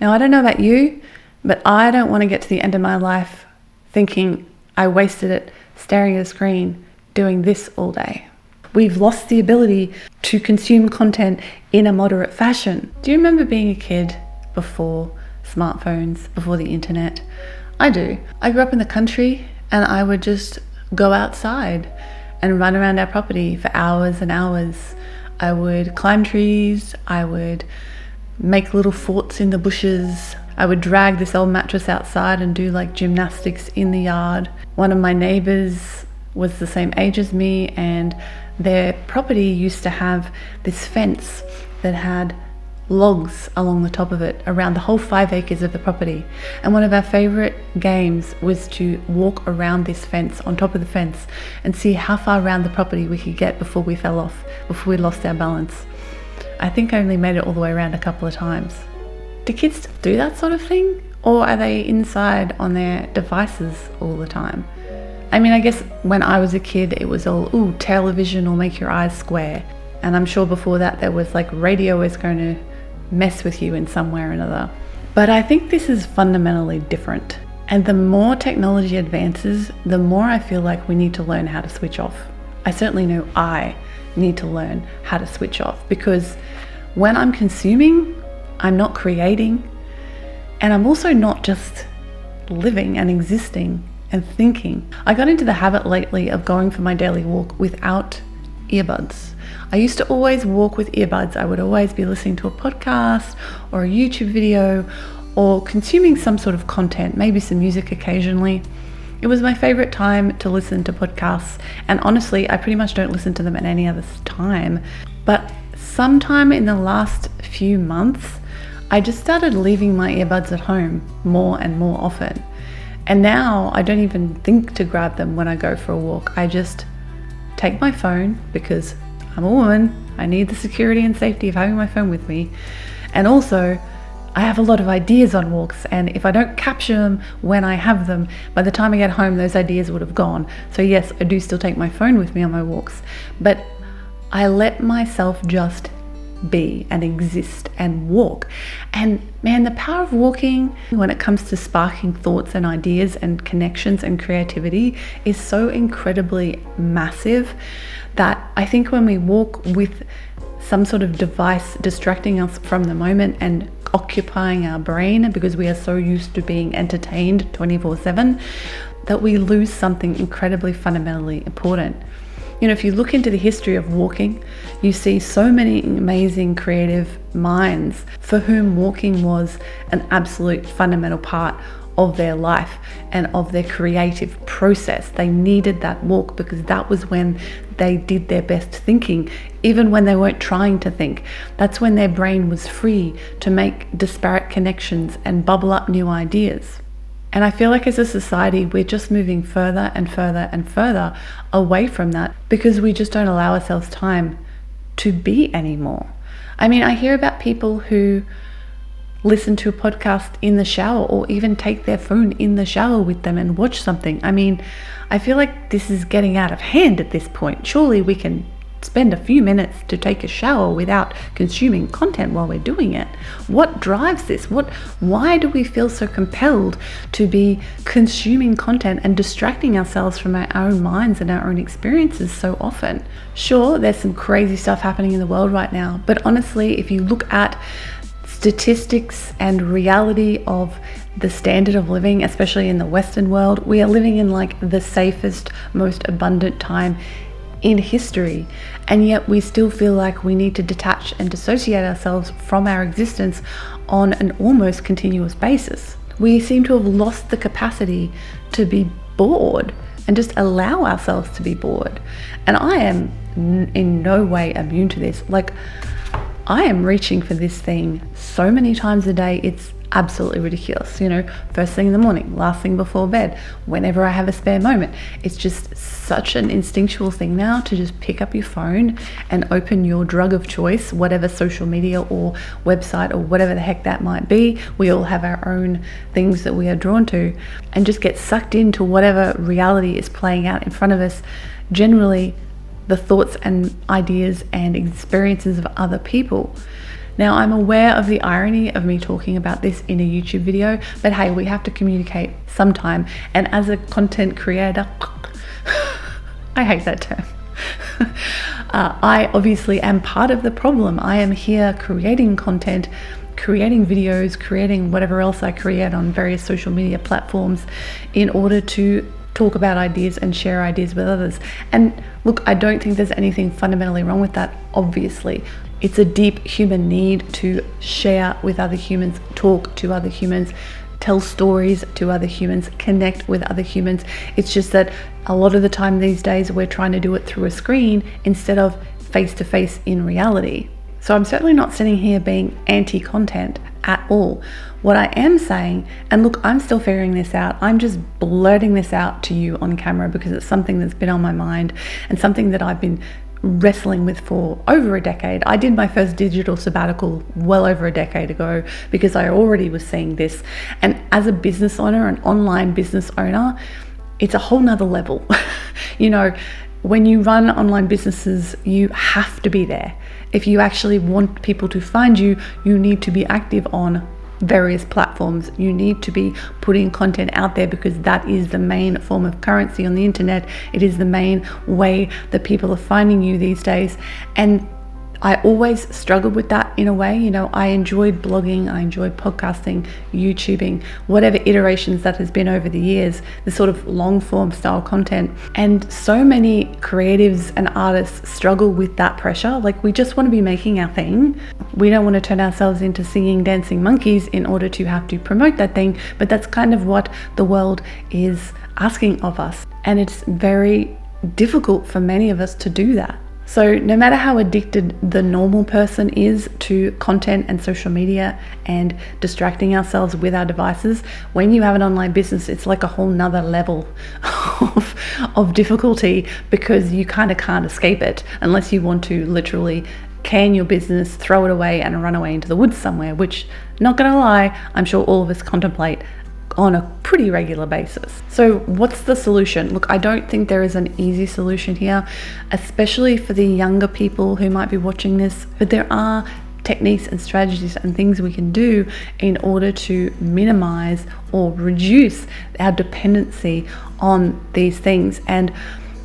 Now, I don't know about you, but I don't want to get to the end of my life thinking I wasted it staring at a screen doing this all day. We've lost the ability to consume content in a moderate fashion. Do you remember being a kid before smartphones, before the internet? I do. I grew up in the country and I would just go outside and run around our property for hours and hours. I would climb trees, I would make little forts in the bushes, I would drag this old mattress outside and do like gymnastics in the yard. One of my neighbors was the same age as me, and their property used to have this fence that had logs along the top of it around the whole 5 acres of the property. And one of our favorite games was to walk around this fence, on top of the fence, and see how far around the property we could get before we fell off, before we lost our balance. I think I only made it all the way around a couple of times. Do kids still do that sort of thing? Or are they inside on their devices all the time? I mean, I guess when I was a kid, it was all, ooh, television will make your eyes square. And I'm sure before that there was like radio is going to mess with you in some way or another. But I think this is fundamentally different. And the more technology advances, the more I feel like we need to learn how to switch off. I certainly know I need to learn how to switch off, because when I'm consuming, I'm not creating, and I'm also not just living and existing and thinking. I got into the habit lately of going for my daily walk without earbuds. I used to always walk with earbuds. I would always be listening to a podcast or a YouTube video or consuming some sort of content, maybe some music occasionally. It was my favorite time to listen to podcasts, and honestly, I pretty much don't listen to them at any other time. But sometime in the last few months, I just started leaving my earbuds at home more and more often. And now I don't even think to grab them when I go for a walk. I just take my phone, because I'm a woman, I need the security and safety of having my phone with me. And also, I have a lot of ideas on walks, and if I don't capture them when I have them, by the time I get home, those ideas would have gone. So yes, I do still take my phone with me on my walks, but I let myself just be and exist and walk. And man, the power of walking when it comes to sparking thoughts and ideas and connections and creativity is so incredibly massive that I think when we walk with some sort of device distracting us from the moment and occupying our brain, because we are so used to being entertained 24/7, that we lose something incredibly fundamentally important. You know, if you look into the history of walking, you see so many amazing creative minds for whom walking was an absolute fundamental part of their life and of their creative process. They needed that walk because that was when they did their best thinking, even when they weren't trying to think. That's when their brain was free to make disparate connections and bubble up new ideas. And I feel like as a society, we're just moving further and further and further away from that, because we just don't allow ourselves time to be anymore. I mean, I hear about people who listen to a podcast in the shower, or even take their phone in the shower with them and watch something. I mean, I feel like this is getting out of hand at this point. Surely we can spend a few minutes to take a shower without consuming content while we're doing it. What drives this? Why do we feel so compelled to be consuming content and distracting ourselves from our own minds and our own experiences so often? Sure, there's some crazy stuff happening in the world right now, but honestly, if you look at statistics and reality of the standard of living, especially in the Western world, we are living in like the safest, most abundant time in history, and yet we still feel like we need to detach and dissociate ourselves from our existence on an almost continuous basis. We seem to have lost the capacity to be bored and just allow ourselves to be bored. And I am in no way immune to this. Like, I am reaching for this thing so many times a day, it's absolutely ridiculous. You know, first thing in the morning, last thing before bed, whenever I have a spare moment. It's just such an instinctual thing now to just pick up your phone and open your drug of choice, whatever social media or website or whatever the heck that might be. We all have our own things that we are drawn to, and just get sucked into whatever reality is playing out in front of us. Generally, the thoughts and ideas and experiences of other people. Now, I'm aware of the irony of me talking about this in a YouTube video, but hey, we have to communicate sometime. And as a content creator, I hate that term. I obviously am part of the problem. I am here creating content, creating videos, creating whatever else I create on various social media platforms in order to talk about ideas and share ideas with others. And look, I don't think there's anything fundamentally wrong with that, obviously. It's a deep human need to share with other humans, talk to other humans, tell stories to other humans, connect with other humans. It's just that a lot of the time these days we're trying to do it through a screen instead of face to face in reality. So I'm certainly not sitting here being anti-content at all. What I am saying, and look, I'm still figuring this out, I'm just blurting this out to you on camera because it's something that's been on my mind and something that I've been wrestling with for over a decade. I did my first digital sabbatical well over a decade ago because I already was seeing this. And as a business owner, an online business owner, it's a whole nother level. You know, when you run online businesses, you have to be there. If you actually want people to find you, you need to be active on various platforms. You need to be putting content out there because that is the main form of currency on the internet. It is the main way that people are finding you these days. And I always struggled with that in a way. You know, I enjoyed blogging, I enjoyed podcasting, YouTubing, whatever iterations that has been over the years, the sort of long form style content. And so many creatives and artists struggle with that pressure. Like, we just want to be making our thing. We don't want to turn ourselves into singing, dancing monkeys in order to have to promote that thing. But that's kind of what the world is asking of us. And it's very difficult for many of us to do that. So no matter how addicted the normal person is to content and social media and distracting ourselves with our devices, when you have an online business, it's like a whole nother level of difficulty because you kind of can't escape it unless you want to literally can your business, throw it away and run away into the woods somewhere, which, not gonna lie, I'm sure all of us contemplate on a pretty regular basis. So what's the solution? Look, I don't think there is an easy solution here, especially for the younger people who might be watching this, but there are techniques and strategies and things we can do in order to minimize or reduce our dependency on these things. And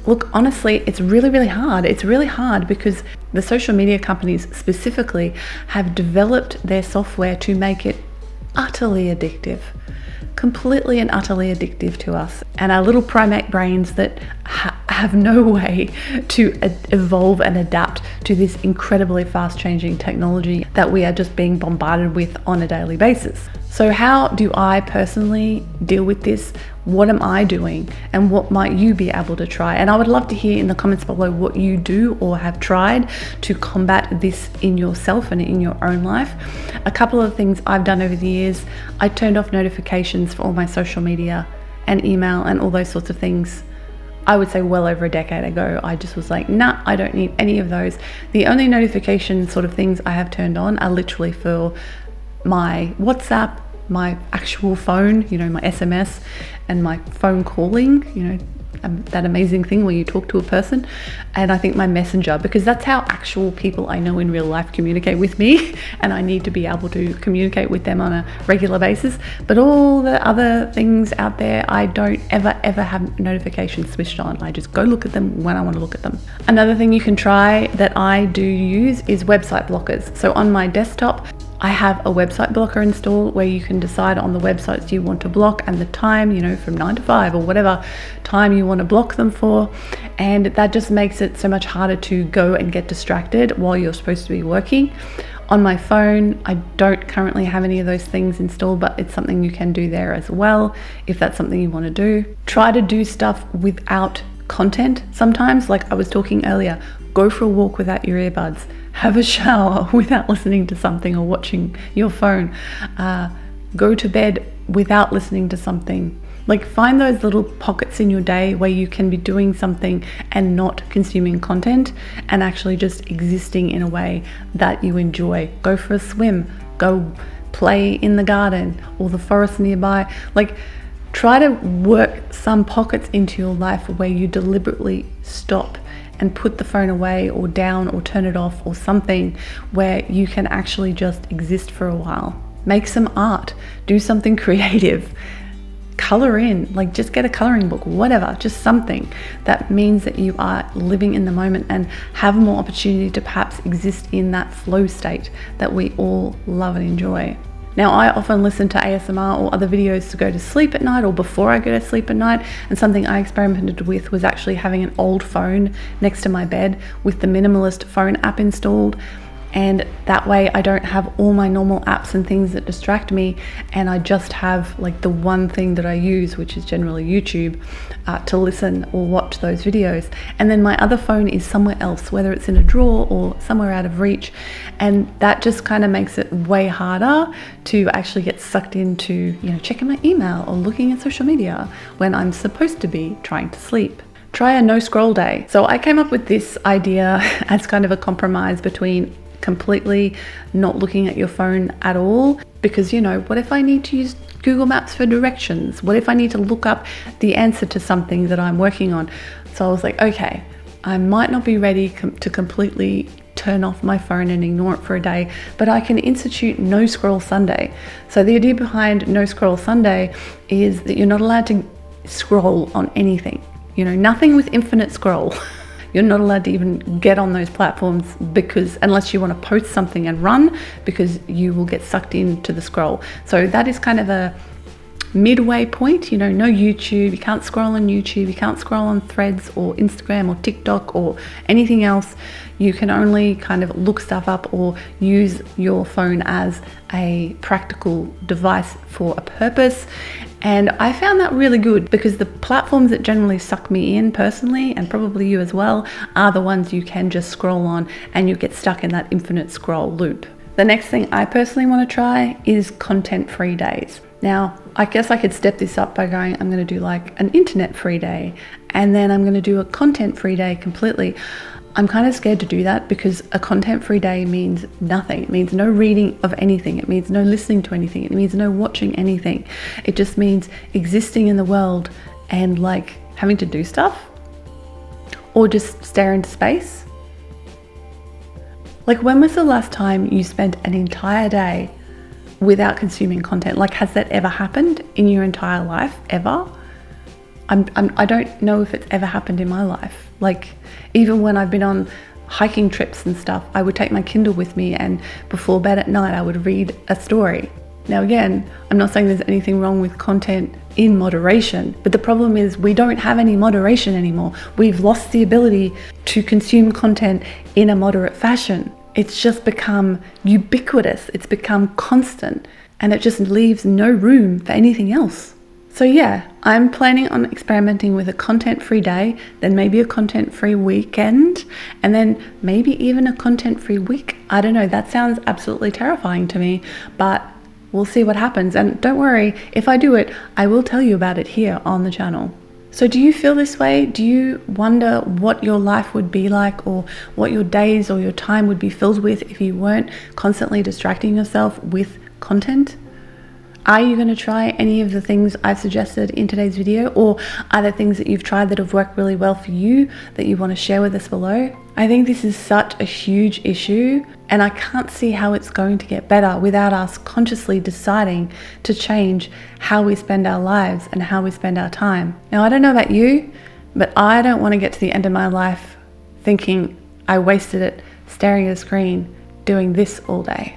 look, honestly, it's really hard. It's really hard because the social media companies specifically have developed their software to make it utterly addictive. Completely and utterly addictive to us and our little primate brains that have no way to evolve and adapt to this incredibly fast changing technology that we are just being bombarded with on a daily basis. So how do I personally deal with this? What am I doing? And what might you be able to try? And I would love to hear in the comments below what you do or have tried to combat this in yourself and in your own life. A couple of things I've done over the years: I turned off notifications for all my social media and email and all those sorts of things. I would say well over a decade ago. I just was like, nah, I don't need any of those. The only notification sort of things I have turned on are literally for my WhatsApp, my actual phone, you know, my SMS and my phone calling, you know, that amazing thing where you talk to a person, and I think my messenger, because that's how actual people I know in real life communicate with me, and I need to be able to communicate with them on a regular basis. But all the other things out there, I don't ever have notifications switched on. I just go look at them when I want to look at them. Another thing you can try that I do use is website blockers. So on my desktop, I have a website blocker installed where you can decide on the websites you want to block and the time, you know, from 9 to 5 or whatever time you want to block them for. And that just makes it so much harder to go and get distracted while you're supposed to be working. On my phone, I don't currently have any of those things installed, but it's something you can do there as well if that's something you want to do. Try to do stuff without content sometimes, like I was talking earlier. Go for a walk without your earbuds. Have a shower without listening to something or watching your phone. Go to bed without listening to something. Like, find those little pockets in your day where you can be doing something and not consuming content and actually just existing in a way that you enjoy. Go for a swim. Go play in the garden or the forest nearby. Like, try to work some pockets into your life where you deliberately stop and put the phone away or down or turn it off or something where you can actually just exist for a while. Make some art, do something creative, color in, like just get a coloring book, whatever, just something that means that you are living in the moment and have more opportunity to perhaps exist in that flow state that we all love and enjoy. Now, I often listen to ASMR or other videos to go to sleep at night or before I go to sleep at night, and something I experimented with was actually having an old phone next to my bed with the minimalist phone app installed. And that way I don't have all my normal apps and things that distract me, and I just have like the one thing that I use, which is generally YouTube, to listen or watch those videos. And then my other phone is somewhere else, whether it's in a drawer or somewhere out of reach, and that just kind of makes it way harder to actually get sucked into, you know, checking my email or looking at social media when I'm supposed to be trying to sleep. Try a no scroll day. So I came up with this idea as kind of a compromise between completely not looking at your phone at all, because, you know, what if I need to use Google Maps for directions? What if I need to look up the answer to something that I'm working on? So I was like, okay, I might not be ready to completely turn off my phone and ignore it for a day, but I can institute no scroll Sunday. So the idea behind no scroll Sunday is that you're not allowed to scroll on anything, you know, nothing with infinite scroll. You're not allowed to even get on those platforms, because unless you want to post something and run, because you will get sucked into the scroll. So that is kind of a midway point, you know, no YouTube, you can't scroll on YouTube, you can't scroll on Threads or Instagram or TikTok or anything else. You can only kind of look stuff up or use your phone as a practical device for a purpose. And I found that really good, because the platforms that generally suck me in personally, and probably you as well, are the ones you can just scroll on and you get stuck in that infinite scroll loop. The next thing I personally want to try is content-free days. Now, I guess I could step this up by going, I'm going to do like an internet-free day, and then I'm going to do a content-free day completely. I'm kind of scared to do that, because a content-free day means nothing. It means no reading of anything. It means no listening to anything. It means no watching anything. It just means existing in the world and like having to do stuff, or just stare into space. Like, when was the last time you spent an entire day without consuming content? Like, has that ever happened in your entire life, ever? I don't know if it's ever happened in my life. Like, even when I've been on hiking trips and stuff, I would take my Kindle with me, and before bed at night I would read a story. Now again, I'm not saying there's anything wrong with content in moderation, but the problem is we don't have any moderation anymore. We've lost the ability to consume content in a moderate fashion. It's just become ubiquitous, it's become constant, and it just leaves no room for anything else. So yeah, I'm planning on experimenting with a content-free day, then maybe a content-free weekend, and then maybe even a content-free week. I don't know, that sounds absolutely terrifying to me, but we'll see what happens. And don't worry, if I do it, I will tell you about it here on the channel. So do you feel this way? Do you wonder what your life would be like, or what your days or your time would be filled with if you weren't constantly distracting yourself with content? Are you going to try any of the things I've suggested in today's video, or are there things that you've tried that have worked really well for you that you want to share with us below? I think this is such a huge issue, and I can't see how it's going to get better without us consciously deciding to change how we spend our lives and how we spend our time. Now, I don't know about you, but I don't want to get to the end of my life thinking I wasted it staring at a screen doing this all day.